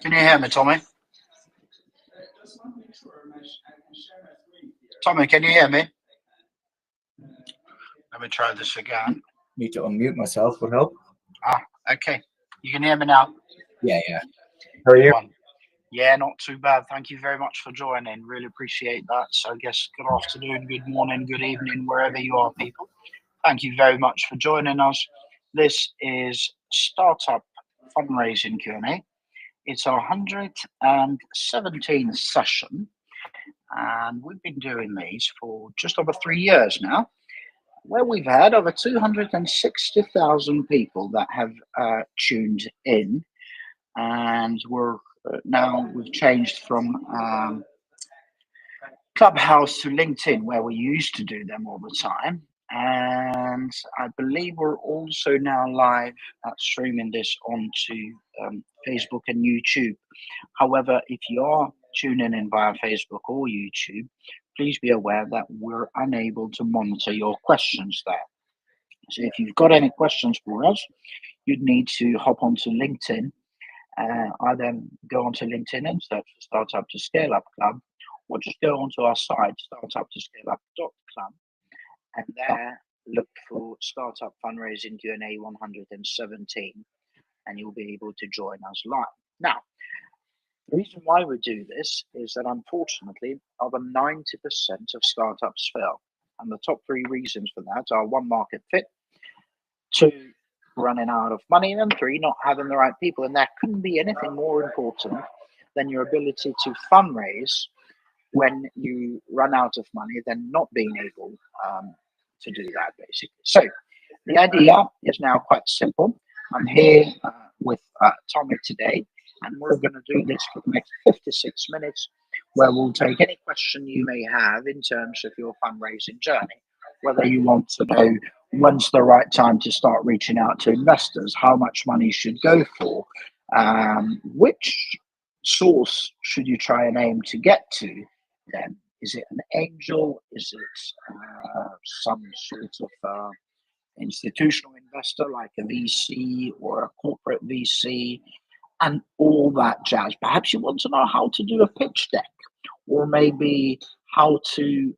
Can you hear me, Tommy? Tommy, can you hear me? Let me try this again. Need to unmute myself would help. Okay. You can hear me now? Yeah. How are you? Yeah, not too bad. Thank you very much for joining. Really appreciate that. So I guess good afternoon, good morning, good evening, wherever you are, people. Thank you very much for joining us. This is Startup Fundraising Q&A. It's our 117th session, and we've been doing these for just over 3 years now, where we've had over 260,000 people that have tuned in, and we've changed from Clubhouse to LinkedIn, where we used to do them all the time. And I believe we're also now live streaming this onto Facebook and YouTube. However, if you are tuning in via Facebook or YouTube, please be aware that we're unable to monitor your questions there. So if you've got any questions for us, you'd need to hop onto LinkedIn. Either go onto LinkedIn and search for Startup to Scale Up Club, or just go onto our site, startuptoscaleup.club, and there look for Startup Fundraising Q&A 117, and you'll be able to join us live. Now, the reason why we do this is that unfortunately, over 90% of startups fail. And the top 3 reasons for that are 1, market fit, 2, running out of money, and 3, not having the right people. And there couldn't be anything more important than your ability to fundraise when you run out of money than not being able to do that, basically. So the idea is now quite simple. I'm here with Tommy today, and we're going to do this for the next 56 minutes, where we'll take any question you may have in terms of your fundraising journey, whether you want to know when's the right time to start reaching out to investors, how much money you should go for, which source should you try and aim to get to then. Is it an angel? Is it some sort of institutional investor like a VC or a corporate VC, and all that jazz? Perhaps you want to know how to do a pitch deck, or maybe how to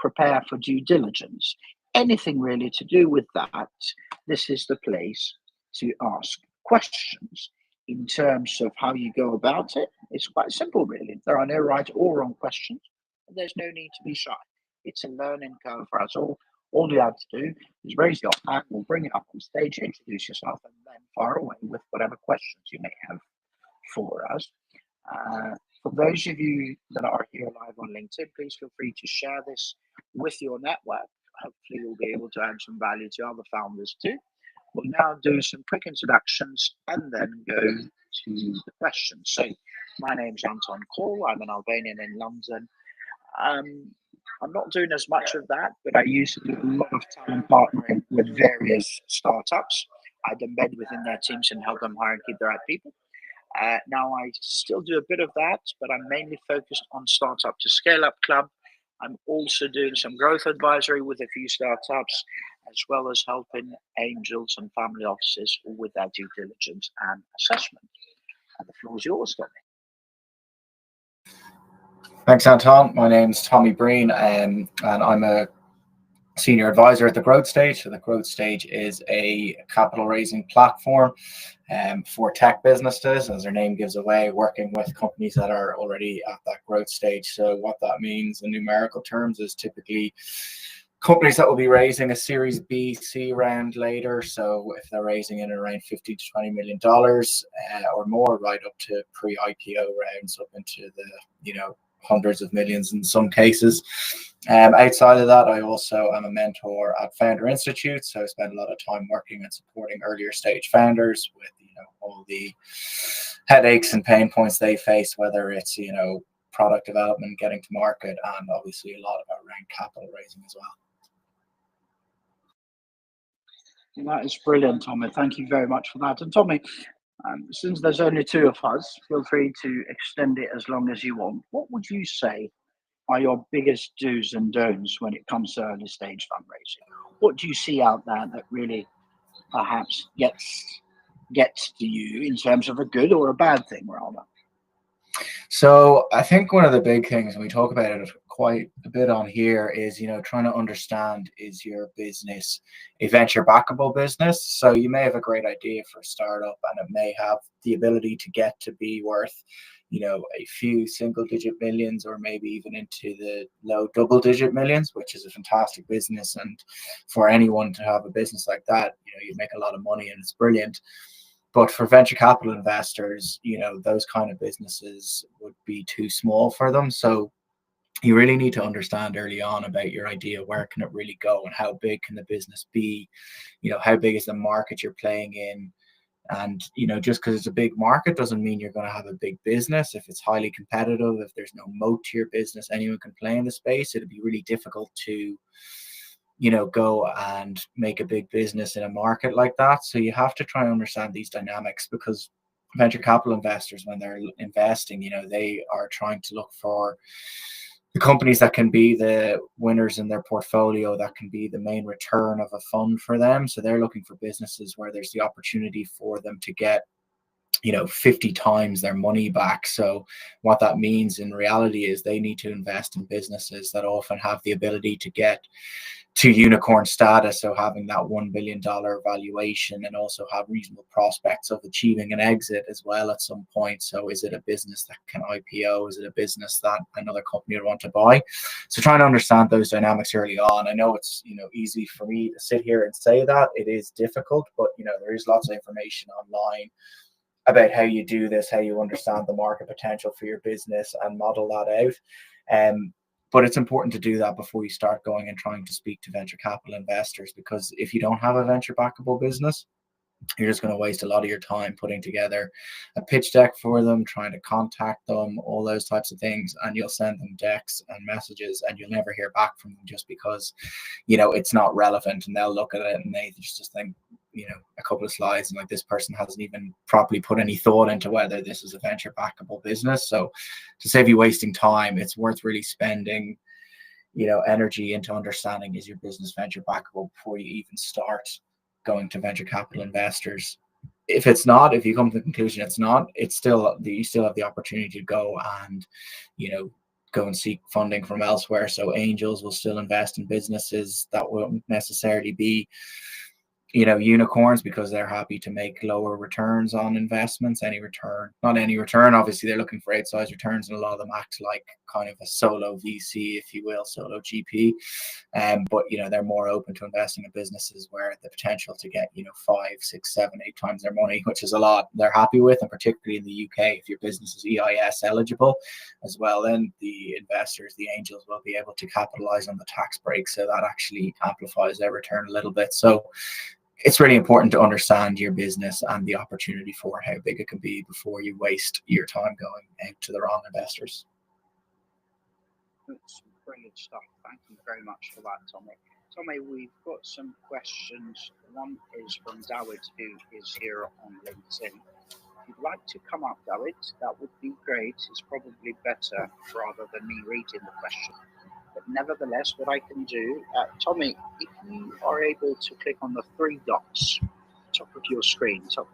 prepare for due diligence. Anything really to do with that, this is the place to ask questions. In terms of how you go about it, it's quite simple, really. There are no right or wrong questions. There's no need to be shy. It's a learning curve for us all. All you have to do is raise your hand, we'll bring it up on stage, introduce yourself, and then fire away with whatever questions you may have for us. For those of you that are here live on LinkedIn, please feel free to share this with your network. Hopefully you'll be able to add some value to other founders too. We'll now do some quick introductions and then go to the questions. So my name's 𝗦𝘁𝗿𝗁. I'm an Albanian in London. I'm not doing as much of that, but I used to do a lot of talent partnering with various startups. I'd embed within their teams and help them hire and keep the right people. Now I still do a bit of that, but I'm mainly focused on Startup to Scale Up Club. I'm also doing some growth advisory with a few startups, as well as helping angels and family offices with their due diligence and assessment. And the floor is yours, Tommy. Thanks, Anton. My name's Tommy Breen, and I'm a senior advisor at the Growth Stage. So the Growth Stage is a capital raising platform for tech businesses, as their name gives away, working with companies that are already at that growth stage. So what that means in numerical terms is typically companies that will be raising a Series B, C round later. So if they're raising in around $50 to $20 million or more, right up to pre-IPO rounds up into the hundreds of millions in some cases. Outside of that, I also am a mentor at Founder Institute, so I spend a lot of time working and supporting earlier stage founders with all the headaches and pain points they face, whether it's product development, getting to market, and obviously a lot around capital raising as well. That is brilliant, Tommy. Thank you very much for that. And Tommy, since there's only 2 of us, feel free to extend it as long as you want. What would you say are your biggest do's and don'ts when it comes to early stage fundraising? What do you see out there that really perhaps gets to you in terms of a good or a bad thing, rather? So I think one of the big things, and we talk about it quite a bit on here, is, trying to understand, is your business a venture backable business? So you may have a great idea for a startup and it may have the ability to get to be worth, a few single-digit millions, or maybe even into the low double-digit millions, which is a fantastic business. And for anyone to have a business like that, you make a lot of money and it's brilliant. But for venture capital investors, those kind of businesses would be too small for them. So you really need to understand early on about your idea, where can it really go and how big can the business be? How big is the market you're playing in? And, just because it's a big market doesn't mean you're going to have a big business. If it's highly competitive, if there's no moat to your business, anyone can play in the space. It'd be really difficult to go and make a big business in a market like that. So you have to try and understand these dynamics, because venture capital investors, when they're investing, they are trying to look for the companies that can be the winners in their portfolio, that can be the main return of a fund for them. So they're looking for businesses where there's the opportunity for them to get 50 times their money back. So what that means in reality is they need to invest in businesses that often have the ability to get to unicorn status, so having that $1 billion valuation, and also have reasonable prospects of achieving an exit as well at some point. So is it a business that can IPO? Is it a business that another company would want to buy? So trying to understand those dynamics early on. I know it's easy for me to sit here and say that. It is difficult, but there is lots of information online about how you do this, how you understand the market potential for your business and model that out. But it's important to do that before you start going and trying to speak to venture capital investors, because if you don't have a venture backable business, you're just going to waste a lot of your time putting together a pitch deck for them, trying to contact them, all those types of things. And you'll send them decks and messages and you'll never hear back from them, just because, it's not relevant, and they'll look at it and they just think, a couple of slides, and like, this person hasn't even properly put any thought into whether this is a venture backable business. So to save you wasting time, it's worth really spending, energy into understanding, is your business venture backable, before you even start going to venture capital investors. If it's not, if you come to the conclusion it's not, it's still, you still have the opportunity to go and, go and seek funding from elsewhere. So angels will still invest in businesses that won't necessarily be, unicorns, because they're happy to make lower returns on investments. Not any return, obviously they're looking for outsized returns, and a lot of them act like kind of a solo VC, if you will, solo GP. But they're more open to investing in businesses where the potential to get 5, 6, 7, 8 times their money, which is a lot, they're happy with. And particularly in the UK, if your business is EIS eligible as well, then the investors, the angels, will be able to capitalize on the tax break, so that actually amplifies their return a little bit. So it's really important to understand your business and the opportunity for how big it can be before you waste your time going out to the wrong investors. That's brilliant stuff. Thank you very much for that, Tommy. Tommy, we've got some questions. One is from 𝗬𝗏, who is here on LinkedIn. If you'd like to come up, 𝗬𝗏, that would be great. It's probably better rather than me reading the question. But nevertheless, what I can do, Tommy, if you are able to click on the 3 dots, top of your screen, top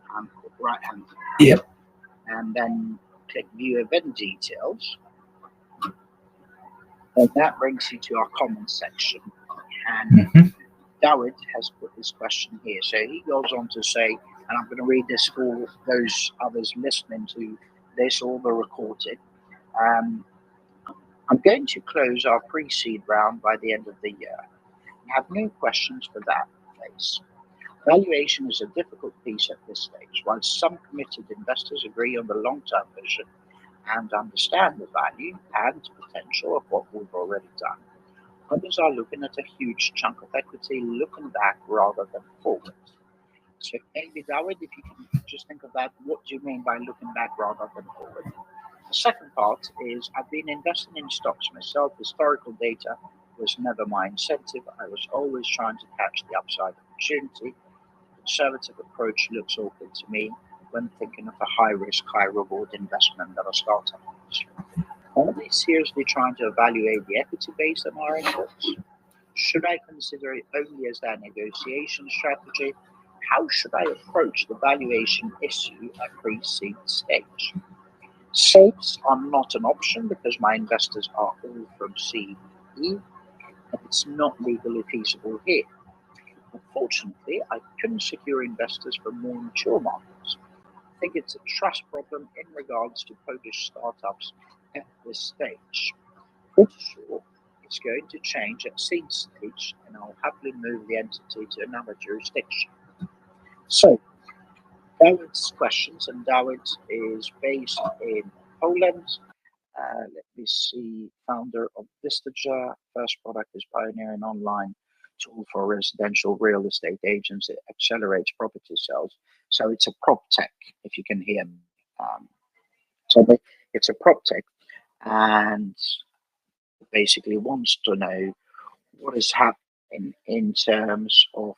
right hand, yep, and then click View Event Details, and that brings you to our comments section. And 𝗬𝗏 has put this question here. So he goes on to say, and I'm going to read this for those others listening to this or the recording. I'm going to close our pre-seed round by the end of the year. I have no questions for that phase. Valuation is a difficult piece at this stage. While some committed investors agree on the long-term vision and understand the value and potential of what we've already done, others are looking at a huge chunk of equity, looking back rather than forward. So maybe, 𝗬𝗏, if you can just think of that, what do you mean by looking back rather than forward? The second part is, I've been investing in stocks myself. Historical data was never my incentive. I was always trying to catch the upside opportunity. The conservative approach looks awkward to me when thinking of a high-risk, high-reward investment that a startup is. Are they seriously trying to evaluate the equity base of our inputs? Should I consider it only as their negotiation strategy? How should I approach the valuation issue at pre-seed stage? SAFEs are not an option because my investors are all from CE, and it's not legally feasible here. Unfortunately, I couldn't secure investors from more mature markets. I think it's a trust problem in regards to Polish startups at this stage. Pretty sure it's going to change at seed stage, and I'll happily move the entity to another jurisdiction. So, David's questions, and David is based in Poland. Let me see, founder of 𝗧𝗲. First product is pioneering online tool for residential real estate agents. It accelerates property sales. So it's a prop tech, if you can hear me. So it's a prop tech, and basically wants to know what is happening in terms of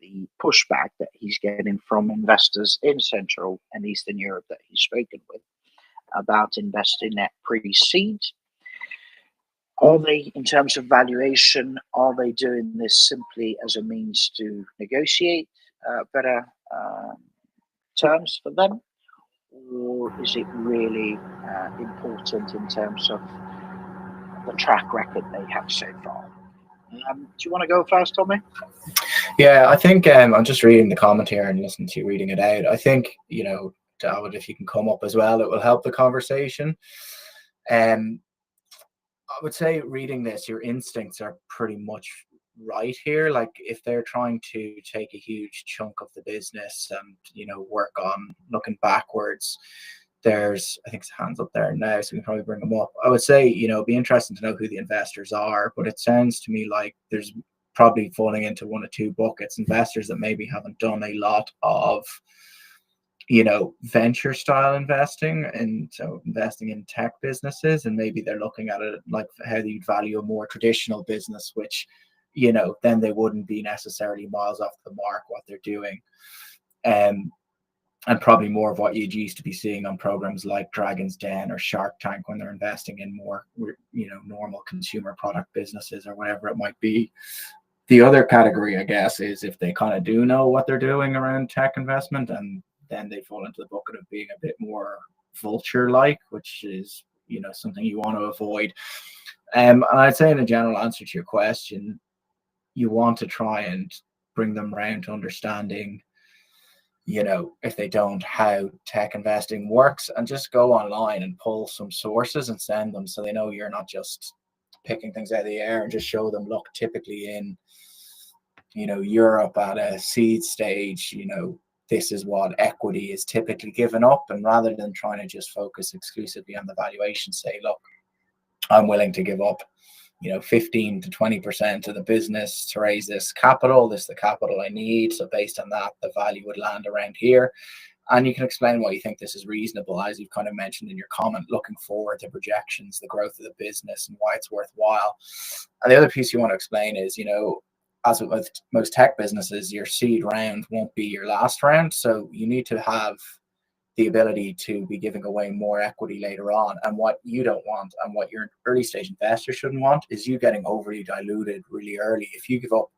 the pushback that he's getting from investors in Central and Eastern Europe that he's spoken with about investing at pre-seed. Are they, in terms of valuation, are they doing this simply as a means to negotiate better terms for them? Or is it really important in terms of the track record they have so far? Do you want to go first, Tommy? Yeah, I think I'm just reading the comment here and listening to you reading it out. I think, you know, David, if you can come up as well, it will help the conversation. I would say reading this, your instincts are pretty much right here. Like if they're trying to take a huge chunk of the business and, you know, work on looking backwards, there's, I think his hand's up there now, so we can probably bring them up. I would say, you know, it'd be interesting to know who the investors are, but it sounds to me like there's probably falling into one or two buckets. Investors that maybe haven't done a lot of, you know, venture style investing, and so investing in tech businesses, and maybe they're looking at it like how you'd value a more traditional business, which, you know, then they wouldn't be necessarily miles off the mark what they're doing. And probably more of what you used to be seeing on programs like Dragon's Den or Shark Tank when they're investing in more, you know, normal consumer product businesses or whatever it might be. The other category, I guess, is if they kind of do know what they're doing around tech investment, and then they fall into the bucket of being a bit more vulture-like, which is, you know, something you want to avoid. And I'd say in a general answer to your question, you want to try and bring them around to understanding, you know, if they don't, how tech investing works, and just go online and pull some sources and send them so they know you're not just picking things out of the air, and just show them, look, typically in, you know, Europe at a seed stage, you know, this is what equity is typically given up. And rather than trying to just focus exclusively on the valuation, say, look, I'm willing to give up, you know, 15 to 20% of the business to raise this capital. This is the capital I need. So based on that, the value would land around here. And you can explain why you think this is reasonable, as you've kind of mentioned in your comment, looking forward to projections, the growth of the business, and why it's worthwhile. And the other piece you want to explain is, you know, as with most tech businesses, your seed round won't be your last round. So you need to have the ability to be giving away more equity later on. And what you don't want, and what your early stage investors shouldn't want, is you getting overly diluted really early. If you give up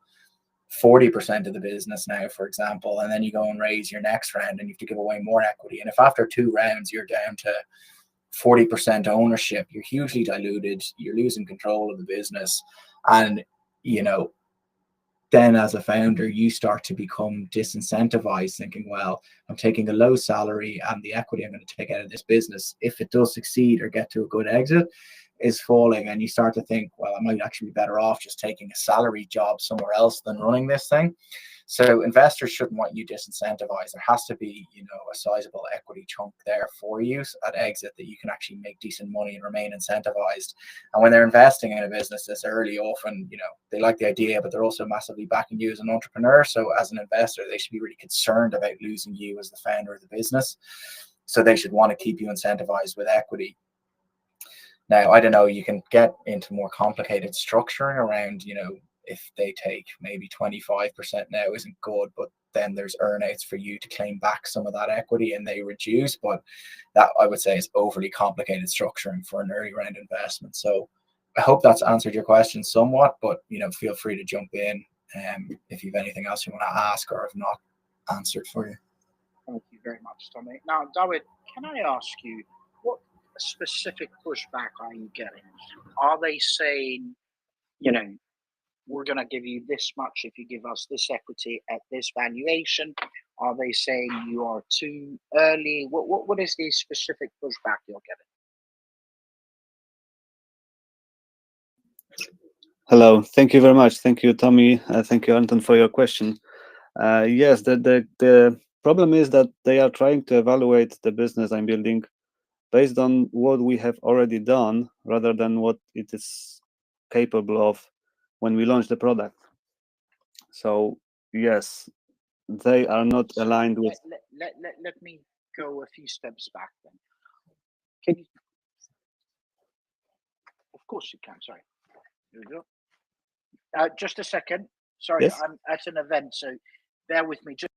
40% of the business now, for example, and then you go and raise your next round and you have to give away more equity, and if after 2 rounds you're down to 40% ownership, you're hugely diluted, you're losing control of the business. And, you know, then as a founder, you start to become disincentivized, thinking, well, I'm taking a low salary, and the equity I'm going to take out of this business, if it does succeed or get to a good exit, is falling. And you start to think, well, I might actually be better off just taking a salary job somewhere else than running this thing. So investors shouldn't want you disincentivized. There has to be, you know, a sizable equity chunk there for you at exit that you can actually make decent money and remain incentivized. And when they're investing in a business this early, often, you know, they like the idea, but they're also massively backing you as an entrepreneur. So as an investor, they should be really concerned about losing you as the founder of the business. So they should want to keep you incentivized with equity. Now, I don't know, you can get into more complicated structuring around, you know, if they take maybe 25% now isn't good, but then there's earnouts for you to claim back some of that equity and they reduce. But that, I would say, is overly complicated structuring for an early round investment. So I hope that's answered your question somewhat, but, you know, feel free to jump in if you have anything else you want to ask or have not answered for you. Thank you very much, Tommy. Now, David, can I ask you, what specific pushback are you getting? Are they saying, you know, we're going to give you this much if you give us this equity at this valuation? Are they saying you are too early? What is the specific pushback you're getting? Hello, thank you very much. Thank you, Tommy. Thank you, Anton, for your question. Yes, the problem is that they are trying to evaluate the business I'm building based on what we have already done rather than what it is capable of when we launch the product. So yes, they are not aligned with. Let me go a few steps back then. Can you? Of course you can. Sorry. Here we go. Just a second. Sorry, Yes? I'm at an event, so bear with me. Just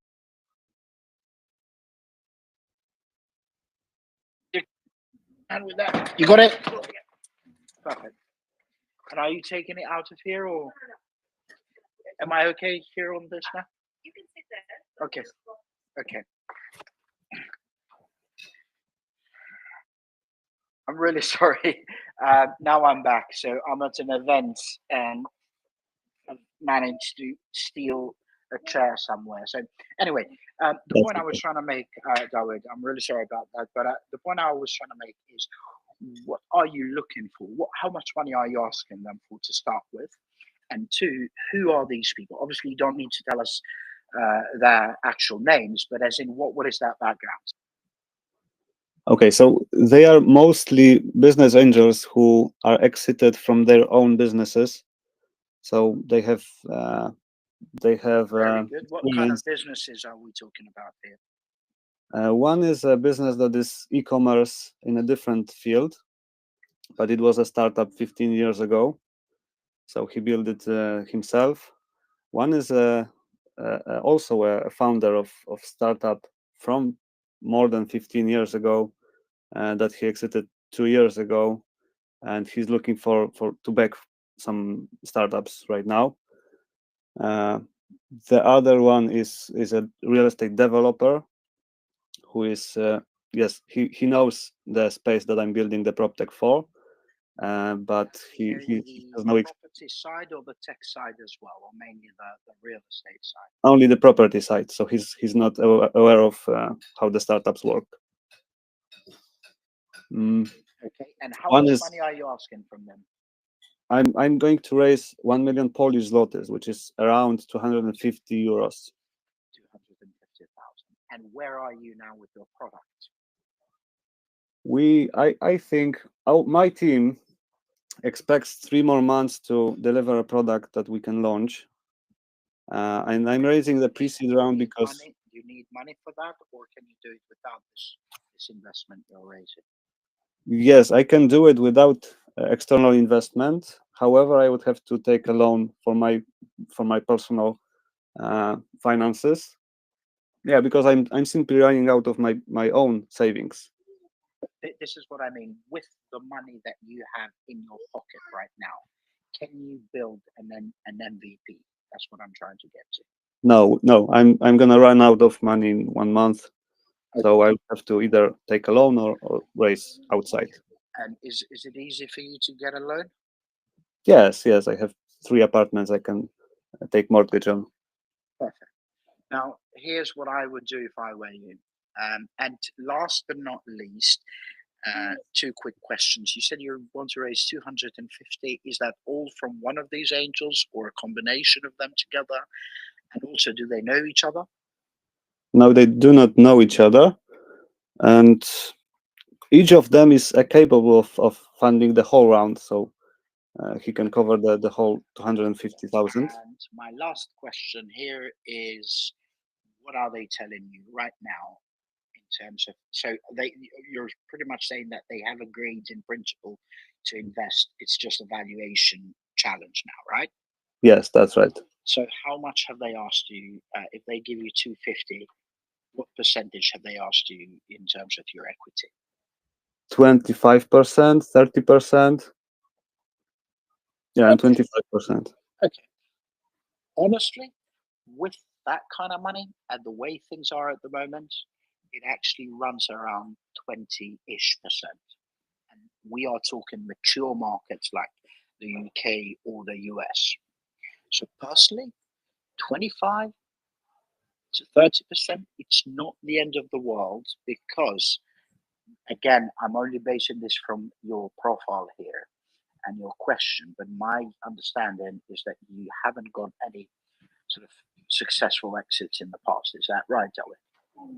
and with that, you got it. Perfect. And are you taking it out of here, or am I okay here on this now? You can sit there. Okay. Okay. I'm really sorry. Now I'm back. So I'm at an event and I've managed to steal a chair somewhere. So anyway, the point I was trying to make, Dawood, I'm really sorry about that, but the point I was trying to make is, what are you looking for? How much money are you asking them for to start with? And two, who are these people? Obviously, you don't need to tell us their actual names, but as in, what is that background? Okay, so they are mostly business angels who are exited from their own businesses. So they have Very good. What kind of businesses are we talking about here? One is a business that is e-commerce in a different field, but it was a startup 15 years ago. So he built it himself. One is also a founder of startup from more than 15 years ago that he exited 2 years ago, and he's looking for to back some startups right now. The other one is a real estate developer who is yes, he knows the space that I'm building the prop tech for, but he has no property side or the tech side as well, or mainly the real estate side. Only the property side, so he's not aware of how the startups work. Okay, and how much money are you asking from them? I'm going to raise 1 million Polish zlotys, which is around 250 euros. 250,000. And where are you now with your product? I think my team expects 3 more months to deliver a product that we can launch. And I'm raising the pre-seed round because... Do you need money for that, or can you do it without this investment you're raising? Yes, I can do it without external investment. However, I would have to take a loan for my personal finances. Yeah, because I'm simply running out of my own savings. This is what I mean. With the money that you have in your pocket right now, can you build an MVP? That's what I'm trying to get to. No, I'm gonna run out of money in 1 month, so I'll have to either take a loan or raise outside. And is it easy for you to get a loan? Yes, I have 3 apartments I can take mortgage on. Perfect. Now, here's what I would do if I were you. And last but not least, 2 quick questions. You said you want to raise 250. Is that all from one of these angels or a combination of them together? And also, do they know each other? No, they do not know each other, and each of them is capable of funding the whole round, so he can cover the whole 250,000. And my last question here is, what are they telling you right now in terms of, so you're pretty much saying that they have agreed in principle to invest, it's just a valuation challenge now, right? Yes, that's right. So how much have they asked you? If they give you 250, what percentage have they asked you in terms of your equity? 25%, 30%. Yeah, and 25%. Okay. Honestly, with that kind of money and the way things are at the moment, it actually runs around 20-ish%. we are talking mature markets like the UK or the US. So personally, 25 to 30%, it's not the end of the world, because again, I'm only basing this from your profile here and your question, but my understanding is that you haven't got any sort of successful exits in the past. Is that right, Owen?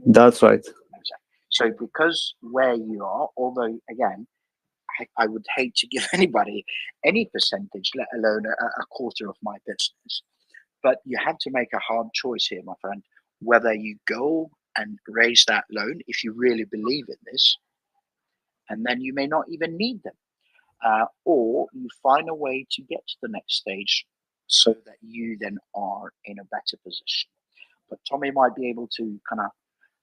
That's right. Exactly. So because where you are, although again, I would hate to give anybody any percentage, let alone a quarter of my business, but you have to make a hard choice here, my friend, whether you go and raise that loan if you really believe in this, and then you may not even need them. Or you find a way to get to the next stage so that you then are in a better position. But Tommy might be able to kind of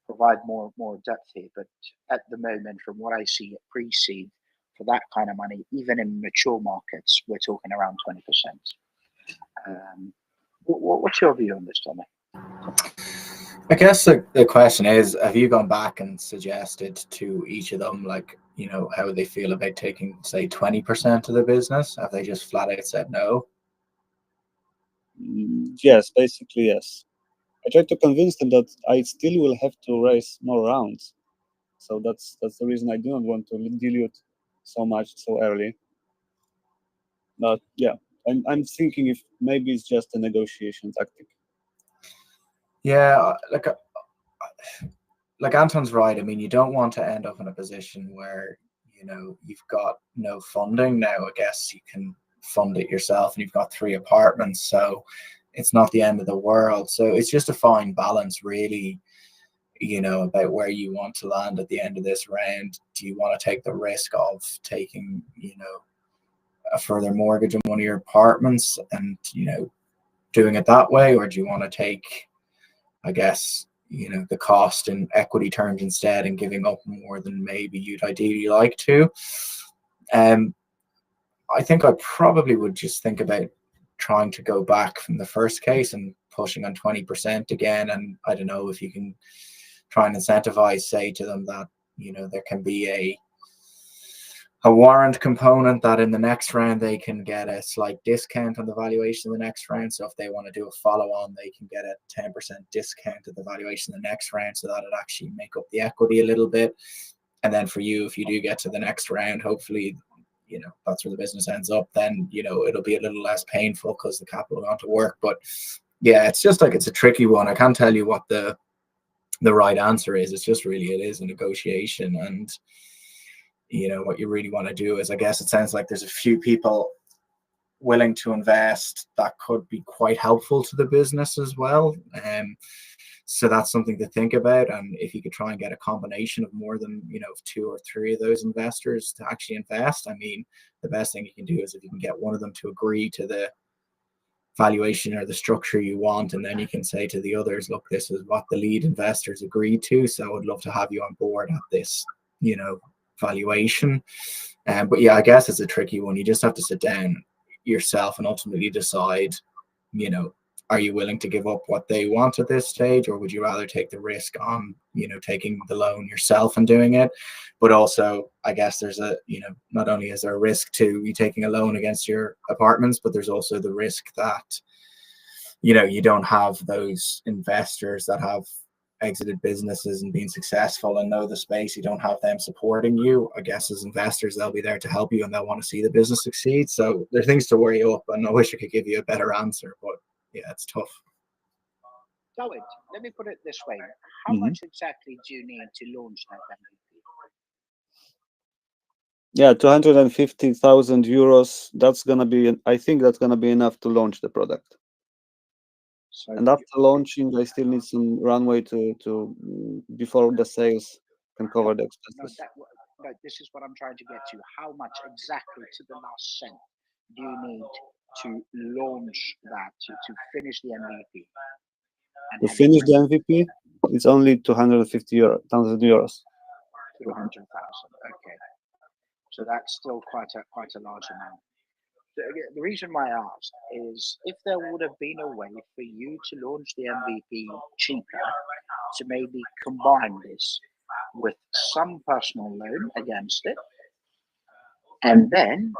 provide more depth here. But at the moment, from what I see at pre-seed, for that kind of money, even in mature markets, we're talking around 20%. What's your view on this, Tommy? I guess the question is, have you gone back and suggested to each of them, like, you know, how they feel about taking, say, 20% of the business? Have they just flat out said no? Yes, basically, yes. I tried to convince them that I still will have to raise more rounds. So that's the reason I do not want to dilute so much so early. But yeah, I'm thinking if maybe it's just a negotiation tactic. Yeah, like Anton's right. I mean, you don't want to end up in a position where, you know, you've got no funding. Now, I guess you can fund it yourself, and you've got 3 apartments, so it's not the end of the world. So it's just a fine balance, really, you know, about where you want to land at the end of this round. Do you want to take the risk of taking, you know, a further mortgage on one of your apartments and, you know, doing it that way, or do you want to take, I guess, you know, the cost in equity terms instead and giving up more than maybe you'd ideally like to? I think I probably would just think about trying to go back from the first case and pushing on 20% again. And I don't know if you can try and incentivize, say to them that, you know, there can be a warrant component that in the next round they can get a slight discount on the valuation of the next round. So if they want to do a follow-on, they can get a 10% discount of the valuation of the next round, so that it actually make up the equity a little bit. And then for you, if you do get to the next round, hopefully, you know, that's where the business ends up, then, you know, it'll be a little less painful because the capital will go to work. But yeah, it's just like, it's a tricky one. I can't tell you what the right answer is. It's just really, it is a negotiation. And you know, what you really want to do is, I guess it sounds like there's a few people willing to invest that could be quite helpful to the business as well. So that's something to think about. And if you could try and get a combination of more than, you know, 2 or 3 of those investors to actually invest, I mean, the best thing you can do is if you can get one of them to agree to the valuation or the structure you want, and then you can say to the others, look, this is what the lead investors agreed to, so I would love to have you on board at this, you know, valuation. But yeah, I guess it's a tricky one. You just have to sit down yourself and ultimately decide, you know, are you willing to give up what they want at this stage, or would you rather take the risk on, you know, taking the loan yourself and doing it? But also, I guess there's a, you know, not only is there a risk to you taking a loan against your apartments, but there's also the risk that, you know, you don't have those investors that have exited businesses and been successful and know the space. You don't have them supporting you. I guess as investors, they'll be there to help you and they'll want to see the business succeed. So there are things to worry up, and I wish I could give you a better answer, but yeah, it's tough. So let me put it this way. How much exactly do you need to launch that MVP? Yeah, 250,000 euros. That's gonna be, I think that's gonna be enough to launch the product. So, and after launching, I still need some runway to before the sales can cover the expenses. No, this is what I'm trying to get to. How much exactly to the last cent do you need to launch that, to finish the MVP? To finish the MVP, it's only 250,000 euros. 200,000. Okay, so that's still quite a large amount. The reason why I asked is if there would have been a way for you to launch the MVP cheaper, to maybe combine this with some personal loan against it, and then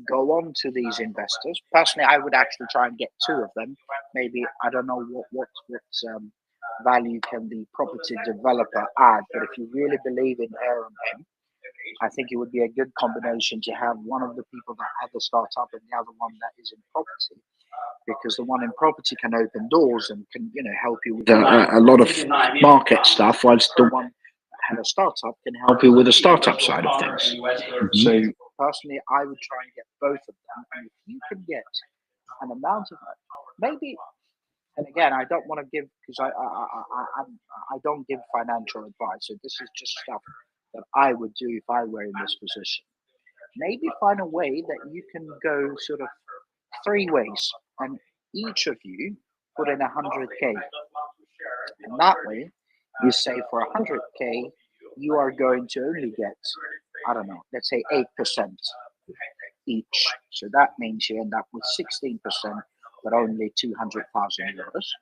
go on to these investors. Personally, I would actually try and get 2 of them. Maybe, I don't know what value can the property developer add, but if you really believe in her and him, I think it would be a good combination to have one of the people that had the startup and the other one that is in property, because the one in property can open doors and can, you know, help you with a lot of market stuff, whilst the one that had a startup can help you with the startup side of things. So personally, I would try and get both of them, and if you can get an amount of maybe. And again, I don't want to give, because I don't give financial advice. So this is just stuff that I would do if I were in this position. Maybe find a way that you can go sort of 3 ways, and each of you put in 100K. And that way, you say for 100K, you are going to only get, I don't know, let's say 8% each. So that means you end up with 16%, but only 200,000 euros.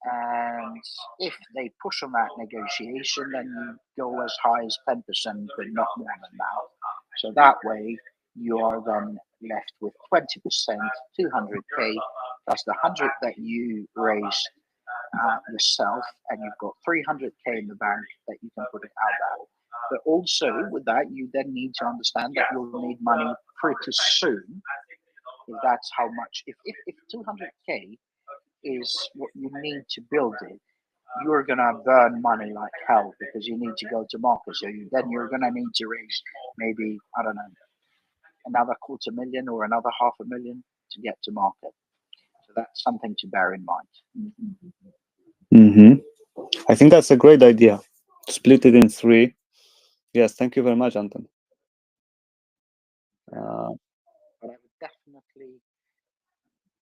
And if they push on that negotiation, then you go as high as 10%, but not more than that. So that way, you are then left with 20%, 200K, plus the 100 that you raised yourself, and you've got 300K in the bank that you can put it out there. But also with that, you then need to understand that you'll need money pretty soon. If that's how much, if 200K is what you need to build it, you're gonna burn money like hell, because you need to go to market. So you're gonna need to raise maybe, I don't know, another 250,000 or another 500,000 to get to market. So that's something to bear in mind. I think that's a great idea. Split it in 3. Yes, thank you very much, Anton. But I would definitely,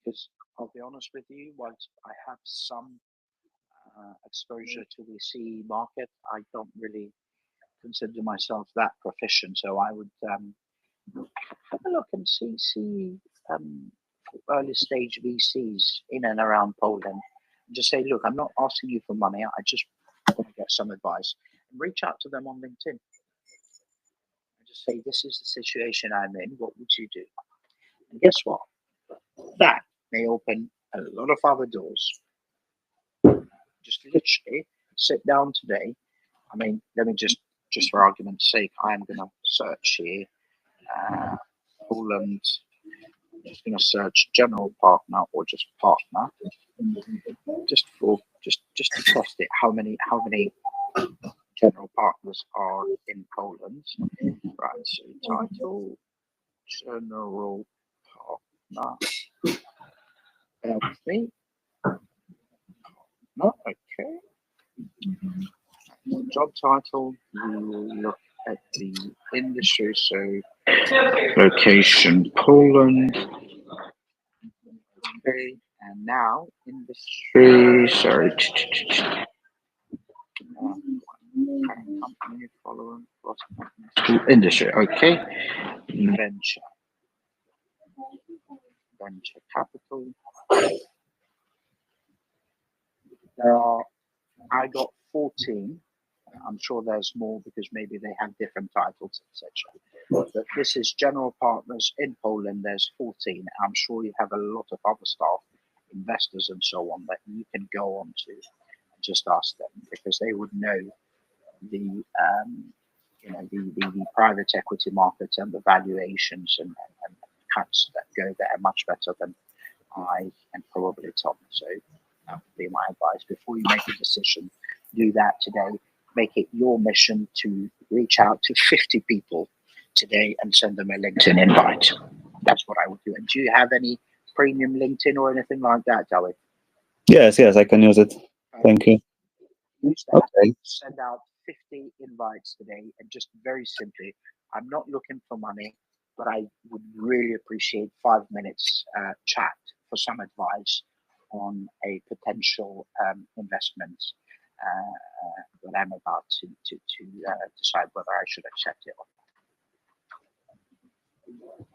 because I'll be honest with you, whilst I have some exposure to the CE market, I don't really consider myself that proficient. So I would have a look and see early stage VCs in and around Poland. And just say, look, I'm not asking you for money. I just want to get some advice. And reach out to them on LinkedIn. And just say, this is the situation I'm in. What would you do? And guess what? That may open a lot of other doors. Just literally sit down today. I mean, let me just for argument's sake, I'm going to search here, Poland. I'm just going to search general partner or just partner, just to test it. How many general partners are in Poland? Right. So title general partner. Bear with me. No, okay. Job title, we will look at the industry, so location Poland. Okay, and now industry, sorry. Company, following, industry, okay. Venture capital. I got 14. I'm sure there's more because maybe they have different titles, etc. But this is general partners in Poland. There's 14. I'm sure you have a lot of other staff, investors, and so on that you can go on to and just ask them, because they would know the the private equity markets and the valuations and cuts that go there much better than I and probably Tom. So that would be my advice. Before you make a decision, do that today. Make it your mission to reach out to 50 people today and send them a LinkedIn invite. That's what I would do. And do you have any premium LinkedIn or anything like that, David? Yes, I can use it. Thank you. Use that. Okay. Send out 50 invites today, and just very simply, I'm not looking for money, but I would really appreciate 5 minutes chat for some advice on a potential investment that I'm about to decide whether I should accept it or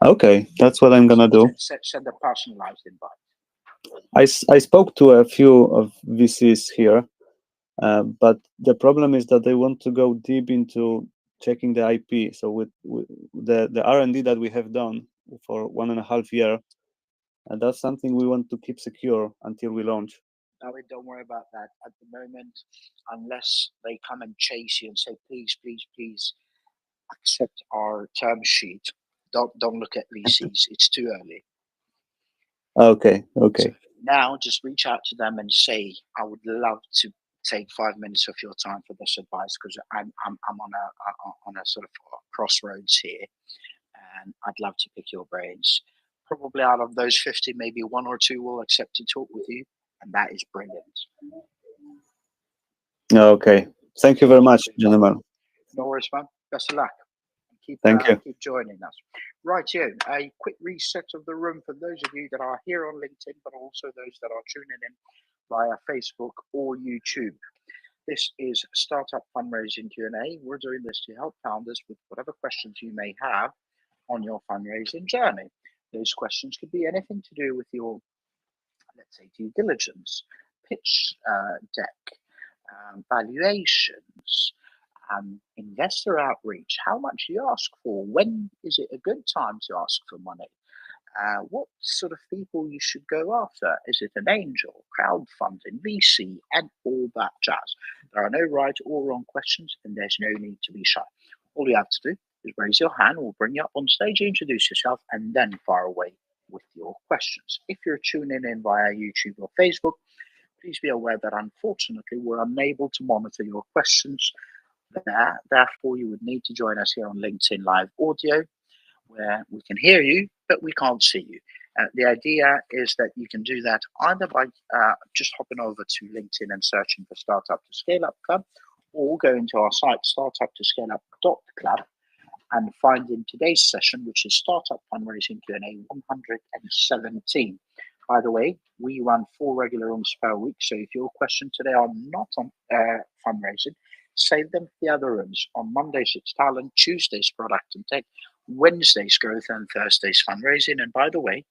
not. Okay, that's what I'm gonna do. Send a personalized invite. I spoke to a few of VCs here, but the problem is that they want to go deep into checking the IP. So with the R&D that we have done for 1.5 years, and that's something we want to keep secure until we launch. No, don't worry about that at the moment, unless they come and chase you and say, please, please, please accept our term sheet. Don't look at VCs. It's too early. Okay. So now just reach out to them and say, I would love to take 5 minutes of your time for this advice, because I'm on a sort of crossroads here, and I'd love to pick your brains. Probably out of those 50, maybe 1 or 2 will accept to talk with you, and that is brilliant. Okay. Thank you very much, gentlemen. No worries, man. Best of luck. Thank you. Keep joining us. Right, here, a quick reset of the room for those of you that are here on LinkedIn, but also those that are tuning in via Facebook or YouTube. This is Startup Fundraising Q&A. We're doing this to help founders with whatever questions you may have on your fundraising journey. Those questions could be anything to do with your, let's say, due diligence, pitch deck, valuations, investor outreach, how much you ask for, when is it a good time to ask for money, what sort of people you should go after, is it an angel, crowdfunding, VC, and all that jazz. There are no right or wrong questions, and there's no need to be shy. All you have to do is raise your hand, we'll bring you up on stage, introduce yourself, and then fire away with your questions. If you're tuning in via YouTube or Facebook, please be aware that unfortunately we're unable to monitor your questions there. Therefore, you would need to join us here on LinkedIn Live Audio, where we can hear you, but we can't see you. The idea is that you can do that either by just hopping over to LinkedIn and searching for Startup to Scale Up Club, or going to our site, startuptoscaleup.club, and finding today's session, which is Startup Fundraising Q&A 117. By the way, we run 4 regular rooms per week, so if your questions today are not on fundraising, save them for the other rooms. On Mondays, it's talent, Tuesdays, product and tech, Wednesdays, growth, and Thursdays, fundraising. And by the way,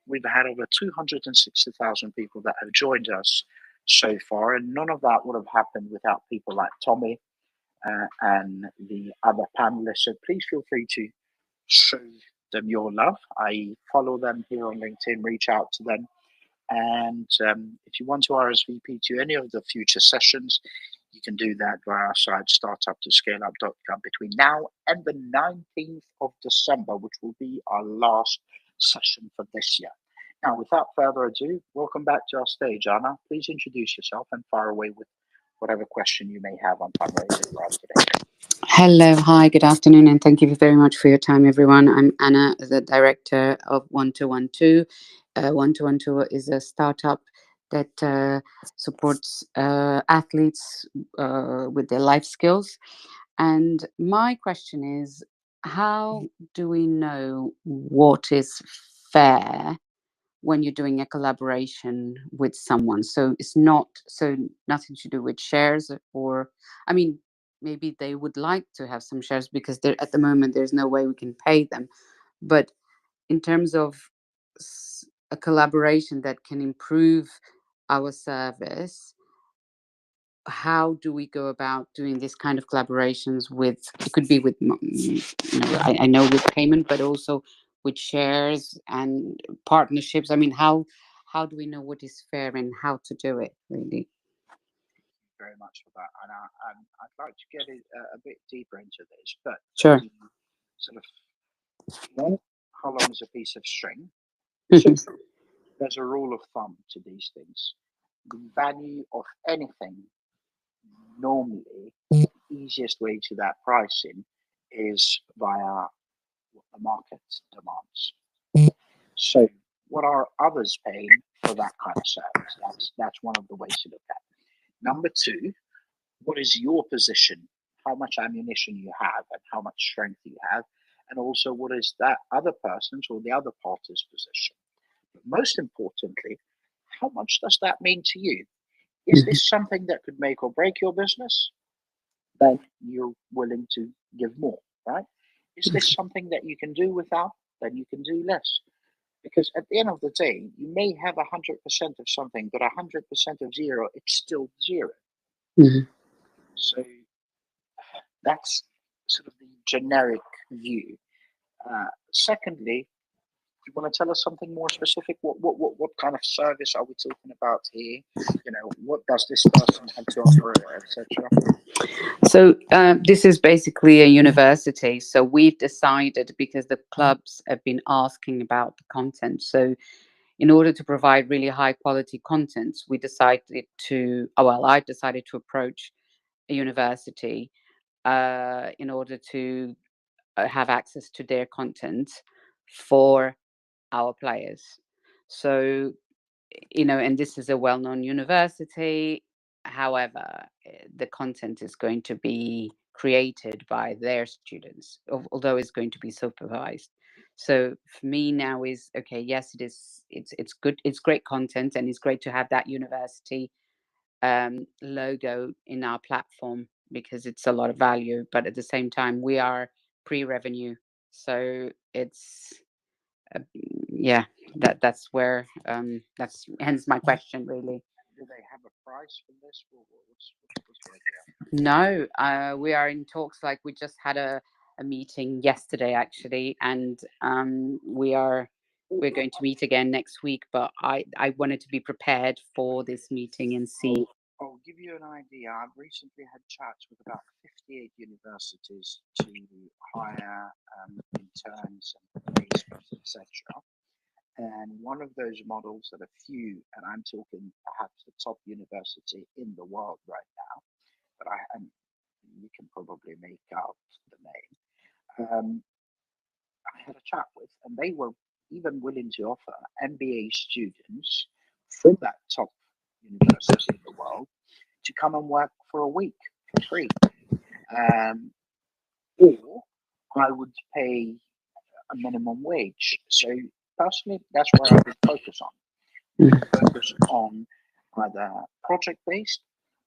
we've had over 260,000 people that have joined us so far, and none of that would have happened without people like Tommy and the other panelists. So please feel free to show them your love. I follow them here on LinkedIn, reach out to them. And if you want to RSVP to any of the future sessions, you can do that via our site, startuptoscaleup.club, between now and the 19th of December, which will be our last session for this year. Now, without further ado, welcome back to our stage, Anna. Please introduce yourself and fire away with whatever question you may have on fundraising for us today. Hello, hi, good afternoon, and thank you very much for your time, everyone. I'm Anna, the director of 𝗦𝘁𝗿 𝗦𝘁𝗿 is a startup that supports athletes with their life skills. And my question is, how do we know what is fair when you're doing a collaboration with someone? So it's nothing to do with shares, or, I mean, maybe they would like to have some shares because at the moment there's no way we can pay them. But in terms of a collaboration that can improve our service, how do we go about doing this kind of collaborations with, it could be with, I know with payment, but also with shares and partnerships? I mean, how do we know what is fair and how to do it, really? Very much for that, and I'd like to get a bit deeper into this, but sure. Sort of, how long is a piece of string? There's a rule of thumb to these things. The value of anything, normally, the easiest way to that pricing is via what the market demands. So, what are others paying for that kind of service? That's one of the ways to look at it. Number 2, what is your position? How much ammunition you have and how much strength you have, and also what is that other person's or the other party's position. But most importantly, how much does that mean to you? Is this something that could make or break your business? Then you're willing to give more, right? Is this something that you can do without? Then you can do less. Because at the end of the day, you may have 100% of something, but 100% of zero, it's still zero. So that's sort of the generic view. Secondly, you want to tell us something more specific? What kind of service are we talking about here? You know, what does this person have to offer, etc.? So this is basically a university. So we've decided, because the clubs have been asking about the content. So in order to provide really high quality content, we decided to, I decided to approach a university in order to have access to their content for our players. So, you know, and this is a well-known university. However, the content is going to be created by their students, although it's going to be supervised. So for me now is, okay, yes, it is, it's good, it's great content, and it's great to have that university logo in our platform, because it's a lot of value. But at the same time, we are pre-revenue, so it's yeah, that's where that's hence my question, really. Do they have a price for this? What's the idea? No, we are in talks. Like, we just had a meeting yesterday, actually, and we're going to meet again next week. But I wanted to be prepared for this meeting and see. I'll give you an idea. I've recently had chats with about 58 universities to hire interns and placements, etc. And one of those models that a few, and I'm talking perhaps the top university in the world right now, but and you can probably make out the name. I had a chat with, and they were even willing to offer MBA students from that top university in the world to come and work for a week for free. Or I would pay a minimum wage. So personally, that's where I would focus on. Focus on either project-based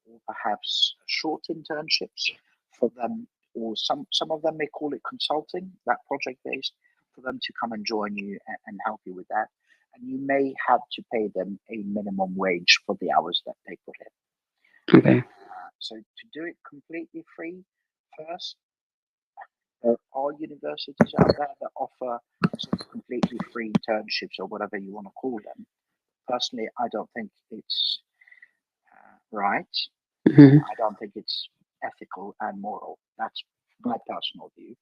or perhaps short internships for them, or some of them may call it consulting, that project-based, for them to come and join you and help you with that. And you may have to pay them a minimum wage for the hours that they put in. Okay. So to do it completely free, first, there are universities out there that offer sort of completely free internships, or whatever you want to call them. Personally, I don't think it's right. I don't think it's ethical and moral. That's my personal view.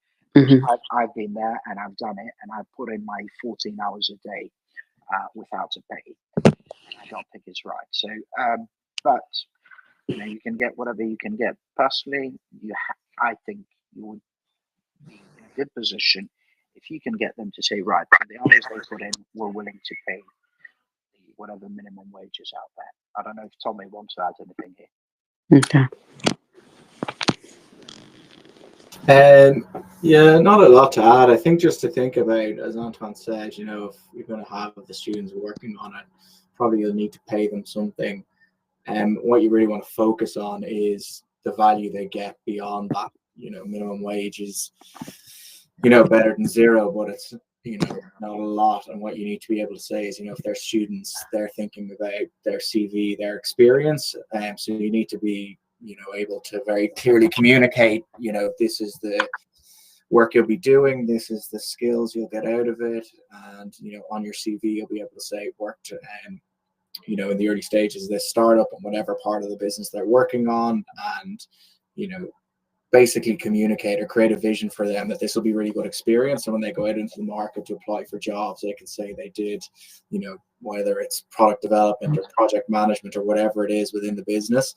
I've been there and I've done it, and I've put in my 14 hours a day without a pay. I don't think it's right. So, but you know, you can get whatever you can get. Personally, I think you would be in a good position if you can get them to say, right, for the hours they put in, we're willing to pay whatever minimum wage is out there. I don't know if Tommy wants to add anything here. Okay. Yeah, not a lot to add. I think just to think about, as Anton said, you know, if you're going to have the students working on it, probably you'll need to pay them something. And what you really want to focus on is the value they get beyond that. You know, minimum wage is, you know, better than zero, but it's, you know, not a lot. And what you need to be able to say is, you know, if they're students, they're thinking about their CV, their experience. So you need to be, you know, able to very clearly communicate, you know, this is the work you'll be doing, this is the skills you'll get out of it. And, you know, on your CV, you'll be able to say worked, you know, in the early stages of this startup and whatever part of the business they're working on, and, you know, basically communicate or create a vision for them that this will be really good experience. And when they go out into the market to apply for jobs, they can say they did, you know, whether it's product development or project management or whatever it is within the business.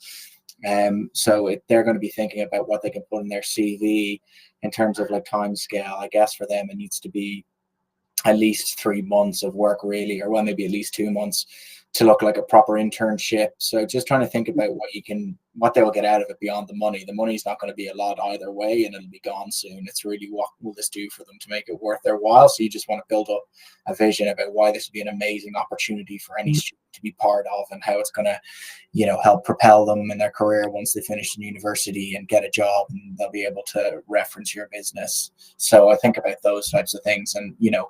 So they're going to be thinking about what they can put in their CV in terms of like time scale. I guess for them, it needs to be at least 3 months of work, really, or well, maybe at least 2 months to look like a proper internship. So just trying to think about what they will get out of it beyond the money. The money's not going to be a lot either way, and it'll be gone soon. It's really, what will this do for them to make it worth their while? So you just want to build up a vision about why this would be an amazing opportunity for any student to be part of, and how it's going to, you know, help propel them in their career once they finish in university and get a job, and they'll be able to reference your business. So I think about those types of things, and, you know,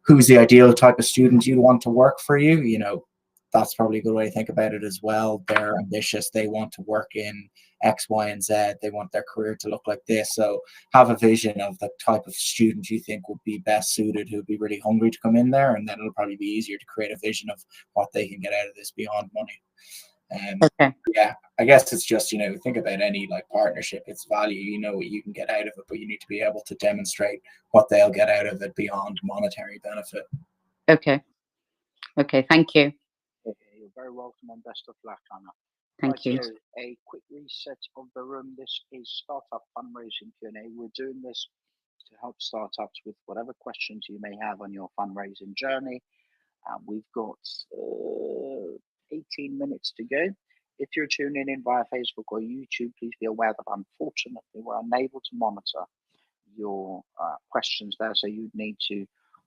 who's the ideal type of student you'd want to work for you? You know, that's probably a good way to think about it as well. They're ambitious. They want to work in X, Y, and Z. They want their career to look like this. So have a vision of the type of student you think would be best suited, who'd be really hungry to come in there, and then it'll probably be easier to create a vision of what they can get out of this beyond money. Okay. Yeah, I guess it's just, think about any like partnership, it's value, you know what you can get out of it, but you need to be able to demonstrate what they'll get out of it beyond monetary benefit. Okay. Okay, thank you. Okay, you're very welcome and best of luck, Anna. Thank you. So a quick reset of the room. This is Startup Fundraising Q&A. We're doing this to help startups with whatever questions you may have on your fundraising journey. We've got 18 minutes to go. If you're tuning in via Facebook or YouTube, please be aware that unfortunately we're unable to monitor your questions there. So you need to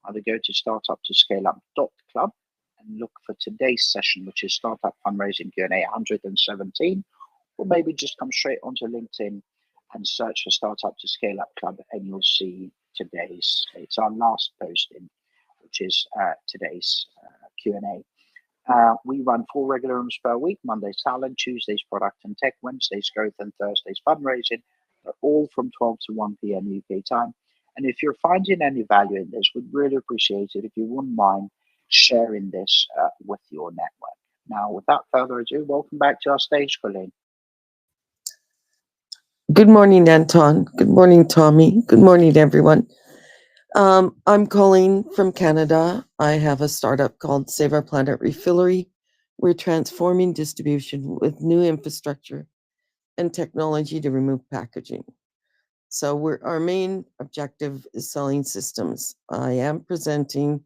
either go to startuptoscaleup.club and look for today's session, which is Startup Fundraising Q&A 117, or maybe just come straight onto LinkedIn and search for Startup to Scale Up Club, and you'll see today's. It's our last posting, which is today's Q&A. We run 4 regular rooms per week: Mondays talent, Tuesdays product and tech, Wednesdays growth, and Thursdays fundraising. They're all from 12 to 1 p.m. UK time. And if you're finding any value in this, we'd really appreciate it if you wouldn't mind sharing this with your network. Now, without further ado, welcome back to our stage, Colleen. Good morning, Anton. Good morning, Tommy. Good morning, everyone. I'm Colleen from Canada. I have a startup called 𝗧𝗲𝗰𝗵. We're transforming distribution with new infrastructure and technology to remove packaging. So our main objective is selling systems. I am presenting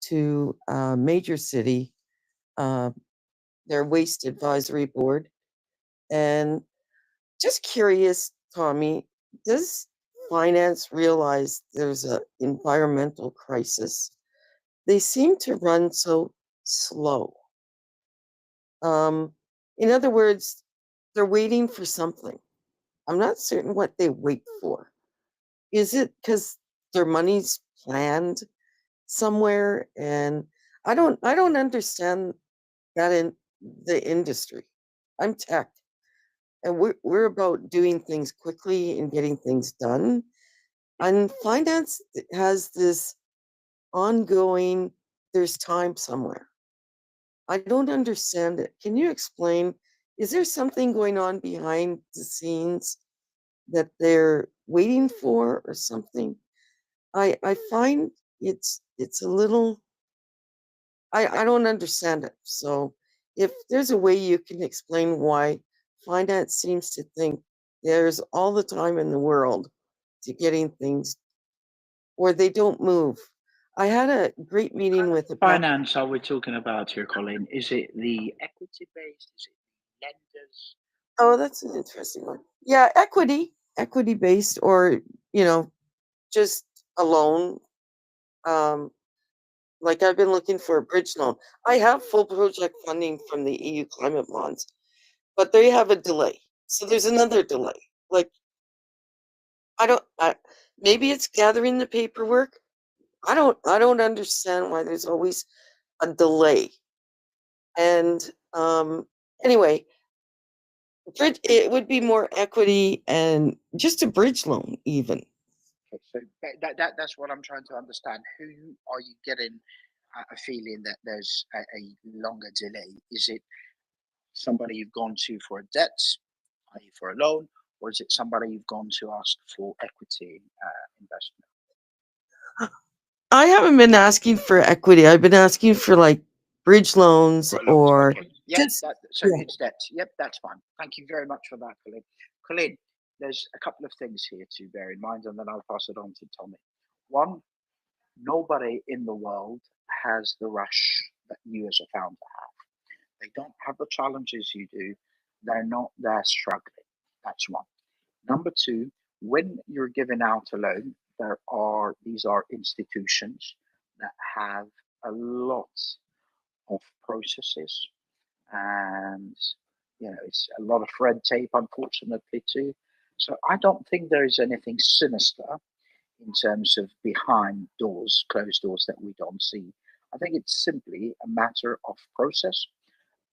to a major city, their waste advisory board. And just curious, Tommy, does finance realize there's an environmental crisis? They seem to run so slow. In other words, they're waiting for something. I'm not certain what they wait for. Is it because their money's planned somewhere? And I don't understand that in the industry. I'm tech, and we're about doing things quickly and getting things done. And finance has this ongoing, there's time somewhere. I don't understand it. Can you explain? Is there something going on behind the scenes that they're waiting for or something? I find it's a little, I don't understand it. So if there's a way you can explain why finance seems to think there's all the time in the world to getting things, or they don't move. I had a great meeting with a Finance are we talking about here, Colin? Is it the equity based? Is it lenders? Oh, that's an interesting one. Yeah, equity based, or just a loan. Like I've been looking for a bridge loan. I have full project funding from the EU climate bonds, but they have a delay. So there's another delay. Like maybe it's gathering the paperwork. I don't understand why there's always a delay. And anyway, it would be more equity and just a bridge loan even. Okay, so that's what I'm trying to understand. Who are you getting a feeling that there's a longer delay? Is it somebody you've gone to for a debt, i.e. for a loan, or is it somebody you've gone to ask for equity investment? I haven't been asking for equity. I've been asking for like bridge loans or okay. It's debt. Yep, that's fine. Thank you very much for that, Colleen. Colleen, there's a couple of things here to bear in mind, and then I'll pass it on to Tommy. One, nobody in the world has the rush that you as a founder have. They don't have the challenges you do. They're not there struggling. That's one. Number two, when you're giving out a loan, these are institutions that have a lot of processes, and it's a lot of red tape, unfortunately, too. So I don't think there is anything sinister in terms of behind doors, closed doors that we don't see. I think it's simply a matter of process.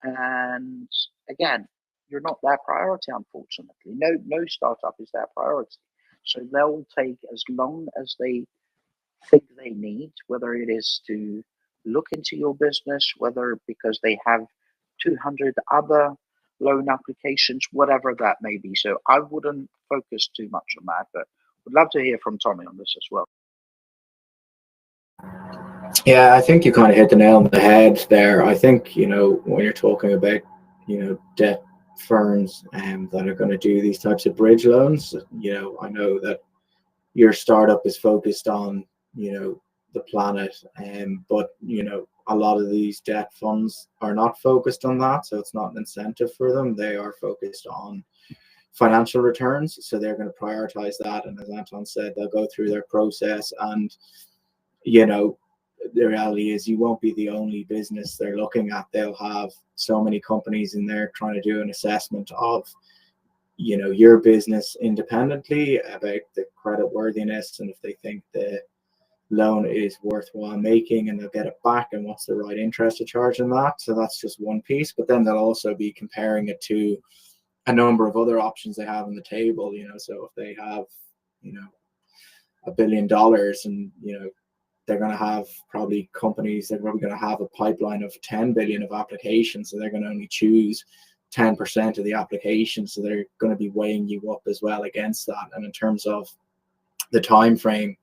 And again, you're not their priority, unfortunately. No startup is their priority. So they'll take as long as they think they need, whether it is to look into your business, whether because they have 200 other loan applications, whatever that may be. So I wouldn't focus too much on that, but would love to hear from Tommy on this as well. Yeah, I think you kind of hit the nail on the head there. I think, you know, when you're talking about, you know, debt firms that are going to do these types of bridge loans, you know, I know that your startup is focused on, you know, the planet, but, you know, a lot of these debt funds are not focused on that. So it's not an incentive for them. They are focused on financial returns. So they're going to prioritize that. And as Anton said, they'll go through their process. And, you know, the reality is you won't be the only business they're looking at. They'll have so many companies in there trying to do an assessment of, you know, your business independently about the credit worthiness and if they think the loan is worthwhile making and they'll get it back and what's the right interest to charge on that. So that's just one piece. But then they'll also be comparing it to a number of other options they have on the table, you know. So if they have, you know, $1 billion and, you know, they're going to have probably companies, they're probably going to have a pipeline of 10 billion of applications. So they're going to only choose 10% of the applications. So they're going to be weighing you up as well against that. And in terms of the time frame,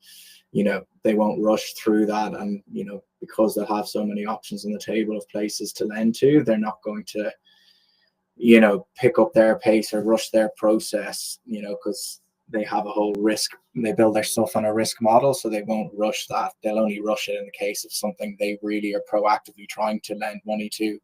you know, they won't rush through that. And, you know, because they'll have so many options on the table of places to lend to, they're not going to, you know, pick up their pace or rush their process, you know, because they have a whole risk, they build their stuff on a risk model, so they won't rush that. They'll only rush it in the case of something they really are proactively trying to lend money to.